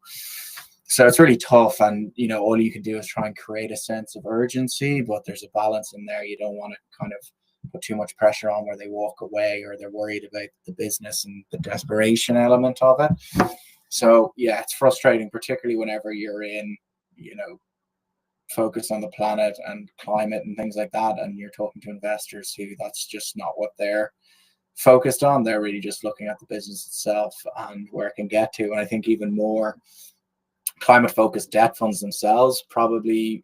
So it's really tough, and, you know, all you can do is try and create a sense of urgency, but there's a balance in there. You don't want to kind of put too much pressure on where they walk away or they're worried about the business and the desperation element of it. So yeah, it's frustrating, particularly whenever you're in, you know, focus on the planet and climate and things like that, and you're talking to investors who that's just not what they're focused on. They're really just looking at the business itself and where it can get to. And I think even more climate focused debt funds themselves probably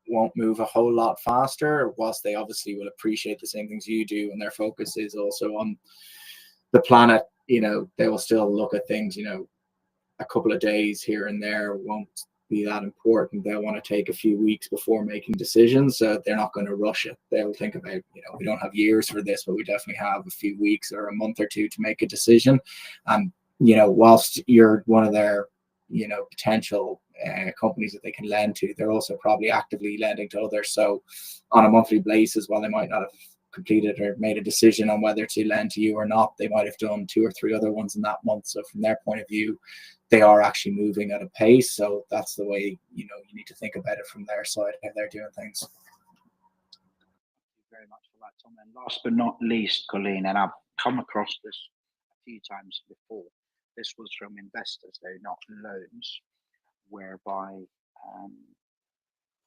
won't move a whole lot faster, whilst they obviously will appreciate the same things you do, and their focus is also on the planet. You know, they will still look at things, you know, a couple of days here and there won't be that important. They'll want to take a few weeks before making decisions. So they're not going to rush it. They'll think about, you know, we don't have years for this, but we definitely have a few weeks or a month or two to make a decision. And, you know, whilst you're one of their, you know, potential companies that they can lend to, they're also probably actively lending to others. So on a monthly basis, while they might not have completed or made a decision on whether to lend to you or not, they might have done 2 or 3 other ones in that month. So from their point of view, they are actually moving at a pace. So that's the way, you know, you need to think about it from their side, how they're doing things. Thank you very much for that, Tom. And last but not least, Colleen, and I've come across this a few times before. This was from investors, though, not loans, whereby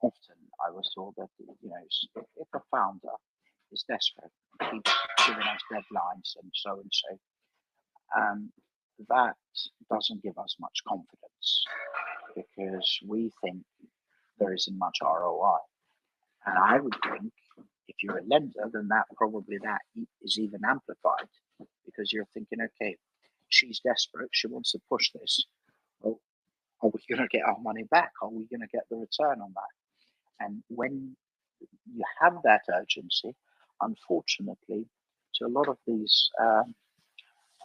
often I was told that, you know, if a founder is desperate, keeps giving us deadlines and so, that doesn't give us much confidence, because we think there isn't much ROI. And I would think if you're a lender, then that is even amplified, because you're thinking, okay, she's desperate, she wants to push this. Well, are we going to get our money back? Are we going to get the return on that? And when you have that urgency, unfortunately, to a lot of these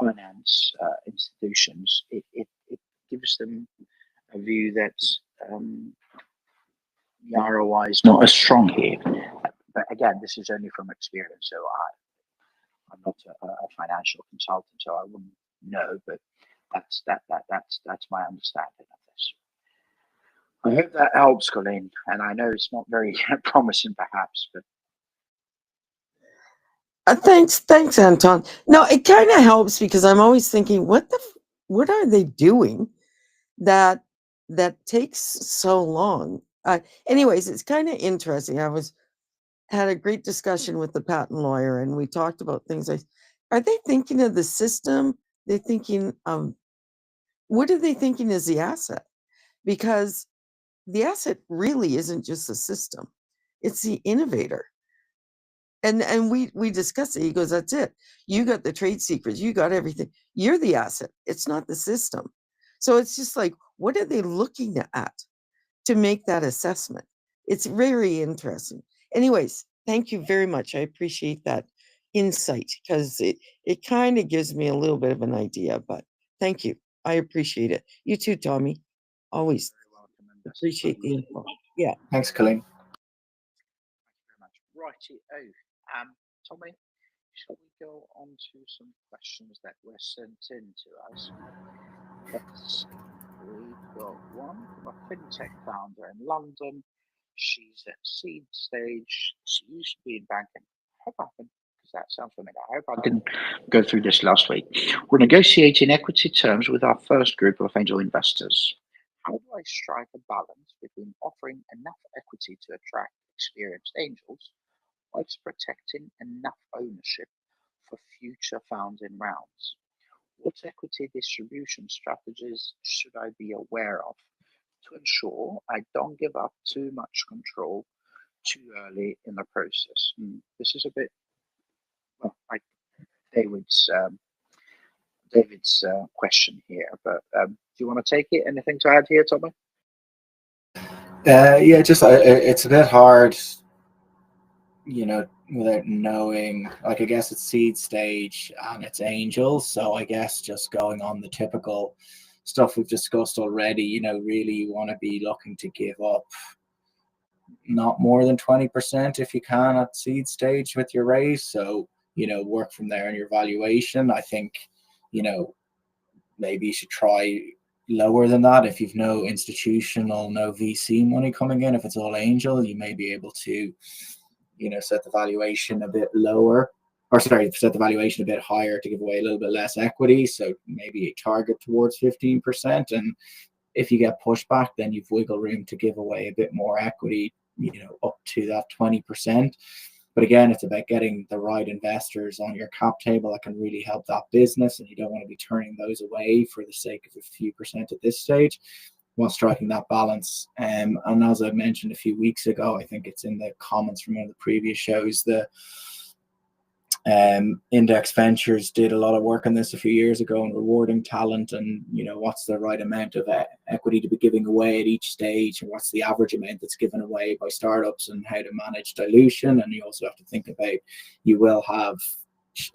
finance institutions, it gives them a view that the ROI is not as strong here. But again, this is only from experience, so I'm not a financial consultant, so I wouldn't know. But that's my understanding of this. I hope that helps, Colleen. And I know it's not very promising, perhaps, but thanks, Anton. No, it kind of helps, because I'm always thinking, what are they doing that takes so long? Anyways, it's kind of interesting. I had a great discussion with the patent lawyer, and we talked about things like, are they thinking of the system? They're thinking of, what are they thinking is the asset? Because the asset really isn't just the system, it's the innovator. And we discussed it. He goes, that's it. You got the trade secrets, you got everything. You're the asset. It's not the system. So it's just like, what are they looking at to make that assessment? It's very interesting. Anyways, thank you very much. I appreciate that insight, because it kind of gives me a little bit of an idea, but thank you. I appreciate it. You too, Tommy. Always appreciate the info. Yeah. Thanks, Colleen. Righty, Tommy, shall we go on to some questions that were sent in to us? Yes, we've got one from a fintech founder in London. She's at seed stage. She used to be in banking. I hope I can, because that sounds familiar. I hope I didn't go through this last week. We're negotiating equity terms with our first group of angel investors. How do I strike a balance between offering enough equity to attract experienced angels whilst protecting enough ownership for future founding rounds? What equity distribution strategies should I be aware of to ensure I don't give up too much control too early in the process? This is a bit like David's question here, but do you want to take it? Anything to add here, Tommy? Yeah, just it's a bit hard, without knowing. Like, I guess it's seed stage and it's angels, so I guess just going on the typical stuff we've discussed already, really you want to be looking to give up not more than 20% if you can at seed stage with your raise. So, work from there in your valuation. I think, maybe you should try lower than that. If you've no institutional, no VC money coming in, if it's all angel, you may be able to, set the valuation a bit lower, or sorry, set the valuation a bit higher to give away a little bit less equity. So maybe a target towards 15%. And if you get pushback, then you've wiggle room to give away a bit more equity, up to that 20%. But again, it's about getting the right investors on your cap table that can really help that business, and you don't want to be turning those away for the sake of a few percent at this stage, while striking that balance. And as I mentioned a few weeks ago, I think it's in the comments from one of the previous shows, the Index Ventures did a lot of work on this a few years ago on rewarding talent, and what's the right amount of equity to be giving away at each stage, and what's the average amount that's given away by startups, and how to manage dilution. And you also have to think about, you will have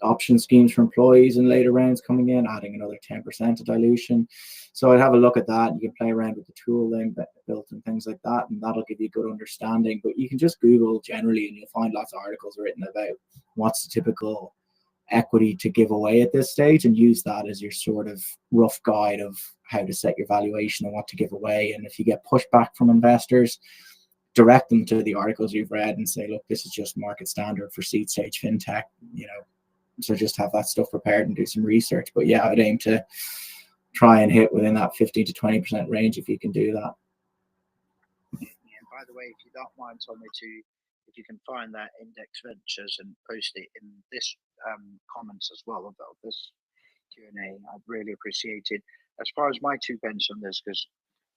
option schemes for employees in later rounds coming in, adding another 10% of dilution. So I'd have a look at that. You can play around with the tooling built and things like that, and that'll give you a good understanding. But you can just Google generally, and you'll find lots of articles written about what's the typical equity to give away at this stage, and use that as your sort of rough guide of how to set your valuation and what to give away. And if you get pushback from investors, direct them to the articles you've read and say, look, this is just market standard for seed stage fintech, so just have that stuff prepared and do some research. But yeah, I'd aim to try and hit within that 15 to 20% range if you can do that. Yeah, by the way, if you don't mind, Tommy, if you can find that Index Ventures and post it in this comments as well about this Q&A, I'd really appreciate it. As far as my 2 pence on this, because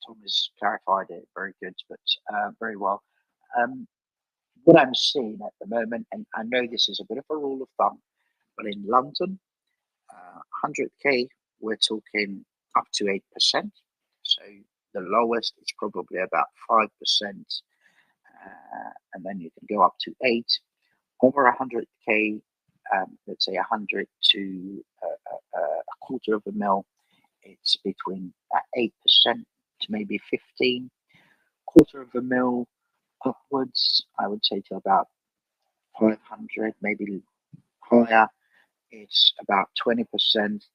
Tommy's clarified it very good, but very well. What I'm seeing at the moment, and I know this is a bit of a rule of thumb, but in London, 100K, we're talking up to 8%. So the lowest is probably about 5%. And then you can go up to 8. Over 100K, let's say 100 to a quarter of a mil, it's between 8% to maybe 15. Quarter of a mil upwards, I would say to about 500, maybe higher, it's about 20%.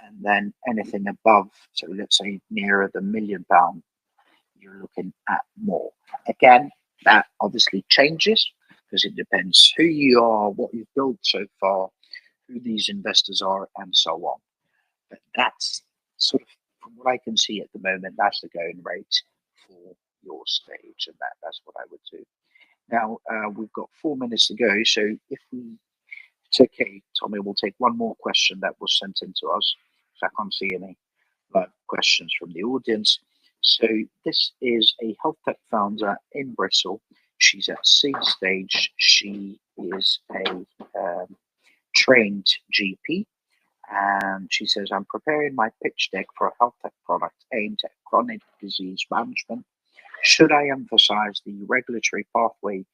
And then anything above, so let's say nearer the £1 million, you're looking at more. Again, that obviously changes because it depends who you are, what you've built so far, who these investors are, and so on. But that's sort of, from what I can see at the moment, that's the going rate for your stage, and that's what I would do. Now, we've got 4 minutes to go, so if it's okay, Tommy, we'll take one more question that was sent in to us. So I can't see any live questions from the audience. So this is a health tech founder in Bristol. She's at seed stage. She is a trained GP, and she says, I'm preparing my pitch deck for a health tech product aimed at chronic disease management. Should I emphasize the regulatory pathway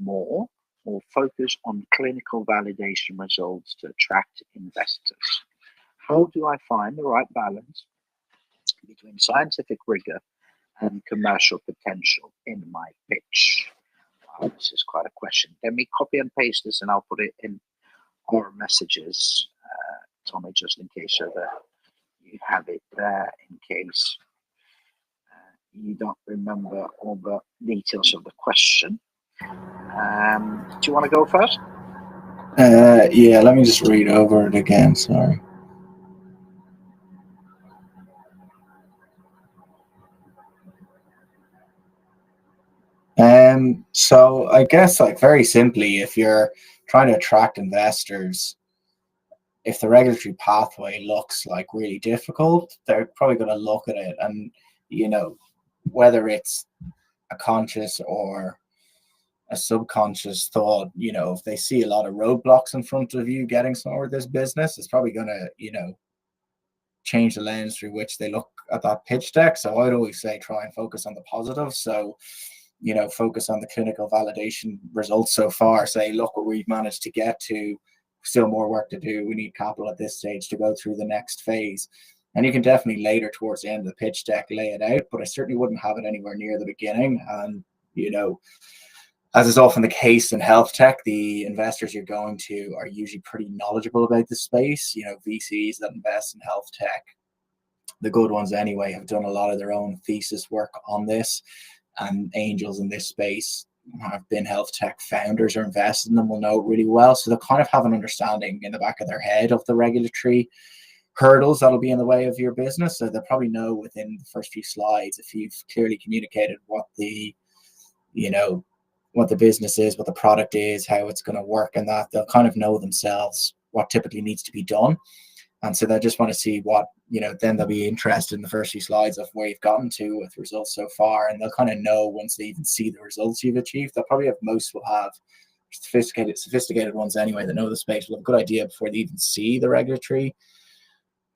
more or focus on clinical validation results to attract investors? How do I find the right balance between scientific rigor and commercial potential in my pitch? This is quite a question. Let me copy and paste this and I'll put it in our messages, Tommy, just in case, so that you have it there in case you don't remember all the details of the question. Do you want to go first? Yeah, let me just read over it again, sorry. So I guess, like, very simply, if you're trying to attract investors, if the regulatory pathway looks like really difficult, they're probably going to look at it, and you know, whether it's a conscious or a subconscious thought, you know, if they see a lot of roadblocks in front of you getting somewhere with this business, it's probably going to, you know, change the lens through which they look at that pitch deck. So I'd always say try and focus on the positive. So, you know, focus on the clinical validation results so far. Say, look what we've managed to get to, still more work to do. We need capital at this stage to go through the next phase. And you can definitely later, towards the end of the pitch deck, lay it out, but I certainly wouldn't have it anywhere near the beginning. And, you know, as is often the case in health tech, the investors you're going to are usually pretty knowledgeable about the space. You know, VCs that invest in health tech, the good ones anyway, have done a lot of their own thesis work on this, and angels in this space have been health tech founders or invested in them, will know it really well. So they'll kind of have an understanding in the back of their head of the regulatory hurdles that'll be in the way of your business. So they'll probably know within the first few slides, if you've clearly communicated what the, you know, what the business is, what the product is, how it's going to work, and that they'll kind of know themselves what typically needs to be done. And so they just want to see what, you know, then they'll be interested in the first few slides of where you've gotten to with results so far. And they'll kind of know once they even see the results you've achieved. They'll probably have, most will have sophisticated ones anyway that know the space, will have a good idea before they even see the regulatory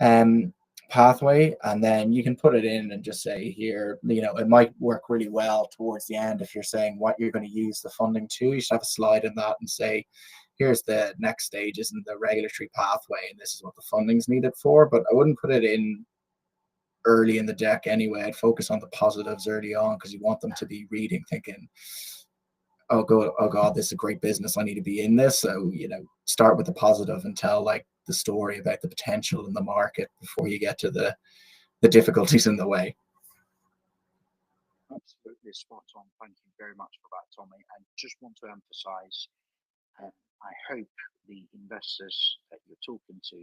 pathway. And then you can put it in and just say here, you know, it might work really well towards the end if you're saying what you're going to use the funding to. You should have a slide in that and say, here's the next stages in the regulatory pathway, and this is what the funding's needed for. But I wouldn't put it in early in the deck anyway. I'd focus on the positives early on, because you want them to be reading thinking, oh god, this is a great business, I need to be in this. So, you know, start with the positive and tell like the story about the potential in the market before you get to the difficulties in the way. Absolutely spot on. Thank you very much for that, Tommy. And just want to emphasize, I hope the investors that you're talking to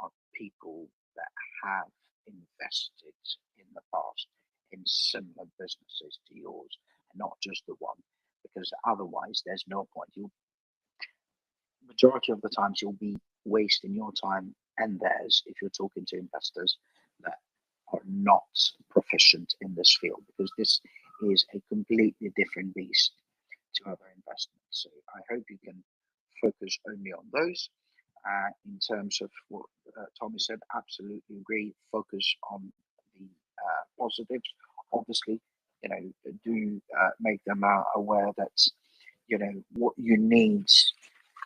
are people that have invested in the past in similar businesses to yours, and not just the one, because otherwise there's no point. Majority of the times you'll be wasting your time and theirs if you're talking to investors that are not proficient in this field, because this is a completely different beast to other investments. So I hope you can focus only on those. In terms of what Tommy said, absolutely agree. Focus on the positives. Obviously, you know, do make them aware that, you know, what you need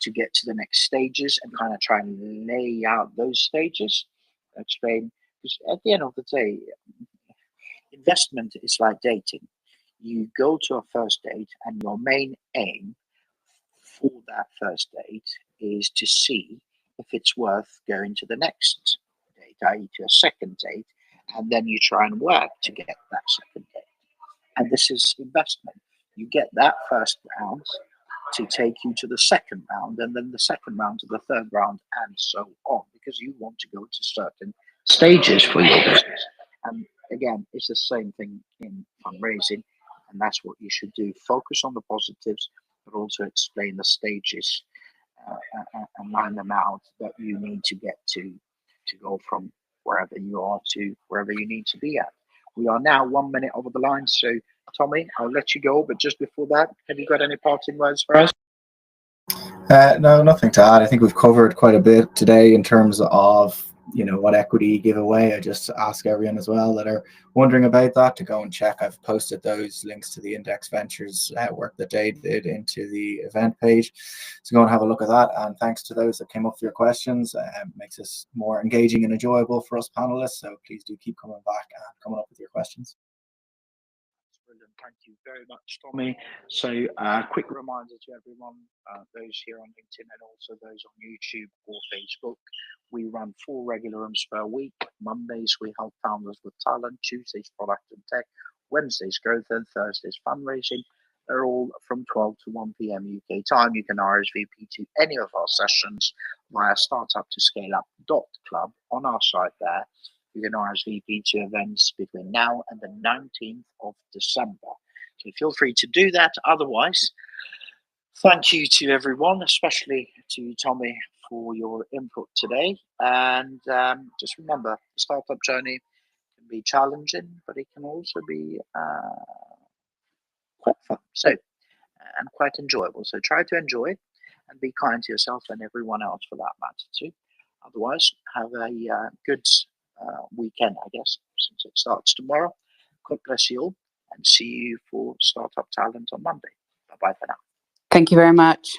to get to the next stages, and kind of try and lay out those stages. Explain, because at the end of the day, investment is like dating. You go to a first date, and your main aim for that first date is to see if it's worth going to the next date, i.e. to a second date, and then you try and work to get that second date. And this is investment. You get that first round to take you to the second round, and then the second round to the third round, and so on, because you want to go to certain stages for your business. And again, it's the same thing in fundraising, and that's what you should do. Focus on the positives, but also explain the stages and line them out that you need to get to go from wherever you are to wherever you need to be at. We are now 1 minute over the line, so Tommy, I'll let you go, but just before that, have you got any parting words for us? No, nothing to add. I think we've covered quite a bit today in terms of, what equity giveaway. I just ask everyone as well that are wondering about that to go and check. I've posted those links to the Index Ventures work that they did into the event page. So go and have a look at that. And thanks to those that came up with your questions. Makes this more engaging and enjoyable for us panelists. So please do keep coming back and coming up with your questions. Brilliant. Thank you very much, Tommy. So quick reminder to everyone, those here on LinkedIn and also those on YouTube or Facebook, we run 4 regular rooms per week. Mondays, we help founders with talent. Tuesdays, product and tech. Wednesdays, growth, and Thursdays, fundraising. They're all from 12 to 1 p.m. UK time. You can RSVP to any of our sessions via startuptoscaleup.club on our site there. You can RSVP to events between now and the 19th of December. So feel free to do that. Otherwise, thank you to everyone, especially to Tommy, for your input today. And just remember, the startup journey can be challenging, but it can also be quite fun. And quite enjoyable. So try to enjoy it and be kind to yourself and everyone else for that matter too. Otherwise, have a good weekend, I guess, since it starts tomorrow. God bless you all, and see you for Startup Talent on Monday. Bye-bye for now. Thank you very much.